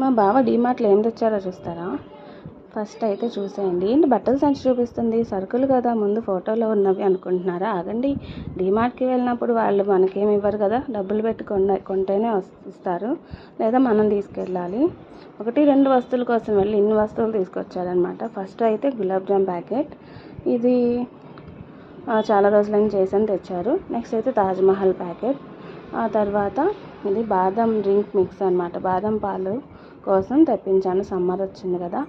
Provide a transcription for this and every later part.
మా బావ డీమార్ట్లో ఏం తెచ్చారో చూస్తారా? ఫస్ట్ అయితే చూసేయండి. ఏంటి బట్టల సంచి చూపిస్తుంది, సరుకులు కదా ముందు ఫోటోలో ఉన్నవి అనుకుంటున్నారా? ఆగండి. డీమార్ట్కి వెళ్ళినప్పుడు వాళ్ళు మనకేమి ఇవ్వరు కదా, డబ్బులు పెట్టి కొంటేనే ఇస్తారు, లేదా మనం తీసుకెళ్ళాలి. 1-2 వస్తువుల కోసం వెళ్ళి ఇన్ని వస్తువులు తీసుకొచ్చారనమాట. ఫస్ట్ అయితే గులాబ్ జామ్ ప్యాకెట్, ఇది చాలా రోజులని చేసాను తెచ్చారు. నెక్స్ట్ అయితే తాజ్మహల్ ప్యాకెట్, ఆ తర్వాత ఇది బాదం డ్రింక్ మిక్స్ అనమాట. బాదం పాలు కోసం తెప్పించాను, సమ్మర్ వచ్చింది కదా.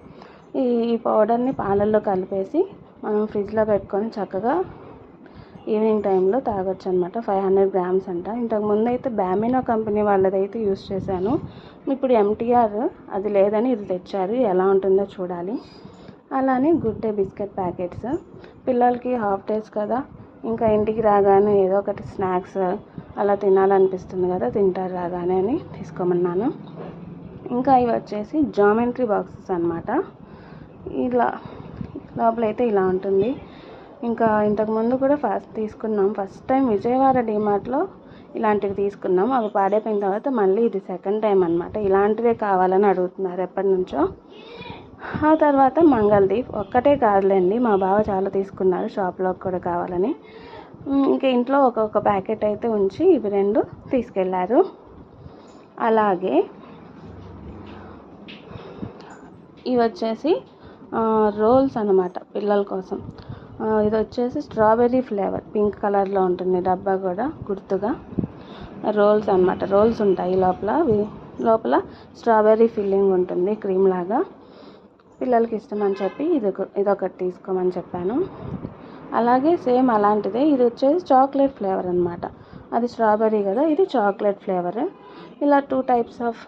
ఈ పౌడర్ని పాలల్లో కలిపేసి మనం ఫ్రిడ్జ్లో పెట్టుకొని చక్కగా ఈవినింగ్ టైంలో తాగొచ్చు అనమాట. 500 గ్రామ్స్ అంట. ఇంతకుముందు అయితే బ్యామినో కంపెనీ వాళ్ళదైతే యూస్ చేశాను. ఇప్పుడు ఎంటీఆర్ అది లేదని ఇది తెచ్చారు, ఎలా ఉంటుందో చూడాలి. అలానే గుడ్ డే బిస్కెట్ ప్యాకెట్స్, పిల్లలకి హాఫ్ డేస్ కదా, ఇంకా ఇంటికి రాగానే ఏదో ఒకటి స్నాక్స్ అలా తినాలనిపిస్తుంది కదా, తింటారు రాగానే అని తీసుకోమన్నాను. ఇంకా ఇవి వచ్చేసి జామెంట్రీ బాక్సెస్ అనమాట. ఇలా లోపలైతే ఇలా ఉంటుంది. ఇంకా ఇంతకుముందు కూడా ఫస్ట్ టైం విజయవాడ డీమార్ట్లో ఇలాంటివి తీసుకున్నాం. అవి పాడైపోయిన తర్వాత మళ్ళీ ఇది సెకండ్ టైం అనమాట. ఇలాంటివే కావాలని అడుగుతున్నారు ఎప్పటి నుంచో. ఆ తర్వాత మంగళదీప్ ఒక్కటే కాదులేండి, మా బావ చాలా తీసుకున్నారు, షాప్లోకి కూడా కావాలని. ఇంకా ఇంట్లో ఒక్కొక్క ప్యాకెట్ అయితే ఉంచి ఇవి 2 తీసుకెళ్లారు. అలాగే ఇవి వచ్చేసి రోల్స్ అన్నమాట పిల్లల కోసం. ఇది వచ్చేసి స్ట్రాబెర్రీ ఫ్లేవర్, పింక్ కలర్లో ఉంటుంది డబ్బా కూడా గుర్తుగా. రోల్స్ అన్నమాట, రోల్స్ ఉంటాయి లోపల స్ట్రాబెర్రీ ఫిల్లింగ్ ఉంటుంది, క్రీమ్ లాగా. పిల్లలకి ఇష్టమని చెప్పి ఇదొకటి తీసుకోమని చెప్పాను. అలాగే సేమ్ అలాంటిదే, ఇది వచ్చేసి చాక్లెట్ ఫ్లేవర్ అనమాట. అది స్ట్రాబెర్రీ కదా, ఇది చాక్లెట్ ఫ్లేవర్. ఇలా 2 టైప్స్ ఆఫ్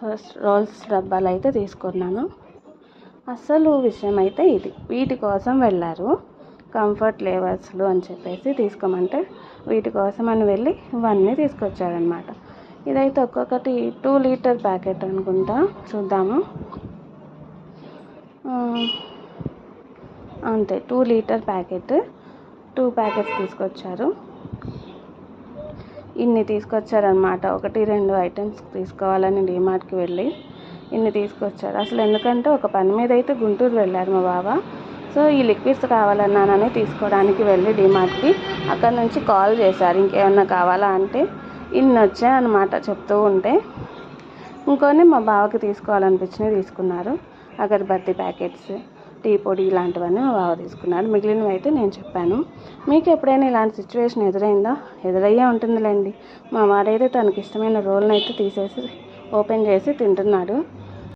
రోల్స్ డబ్బాలు అయితే తీసుకున్నాను. అసలు విషయం అయితే ఇది, వీటి కోసం వెళ్ళారు. కంఫర్ట్ ఫ్లేవర్స్లు అని చెప్పేసి తీసుకోమంటే వీటి కోసం అని వెళ్ళి ఇవన్నీ తీసుకొచ్చారనమాట. ఇదైతే ఒక్కొక్కటి 2 లీటర్ ప్యాకెట్ అనుకుంటా, చూద్దాము. అంతే, 2 లీటర్ ప్యాకెట్, 2 ప్యాకెట్స్ తీసుకొచ్చారు. ఇన్ని తీసుకొచ్చారనమాట. 1-2 ఐటమ్స్ తీసుకోవాలని డీమార్ట్కి వెళ్ళి ఇన్ని తీసుకొచ్చారు. అసలు ఎందుకంటే ఒక పని మీద అయితే గుంటూరు వెళ్ళారు మా బావ. సో ఈ లిక్విడ్స్ కావాలన్నానని తీసుకోవడానికి వెళ్ళి డీమార్ట్కి అక్కడ నుంచి కాల్ చేశారు, ఇంకేమన్నా కావాలా అంటే. ఇన్ని వచ్చాయన్నమాట చెప్తూ ఉంటే. ఇంకొని మా బావకి తీసుకోవాలనిపించినవి తీసుకున్నారు. అగరబత్తి ప్యాకెట్స్, టీ పొడి ఇలాంటివన్నీ మా బావ తీసుకున్నారు. మిగిలినవి అయితే నేను చెప్పాను. మీకు ఎప్పుడైనా ఇలాంటి సిచ్యువేషన్ ఎదురయ్యే ఉంటుందిలేండి. మా వాడైతే తనకి ఇష్టమైన రోల్ని అయితే తీసేసి ఓపెన్ చేసి తింటున్నాడు.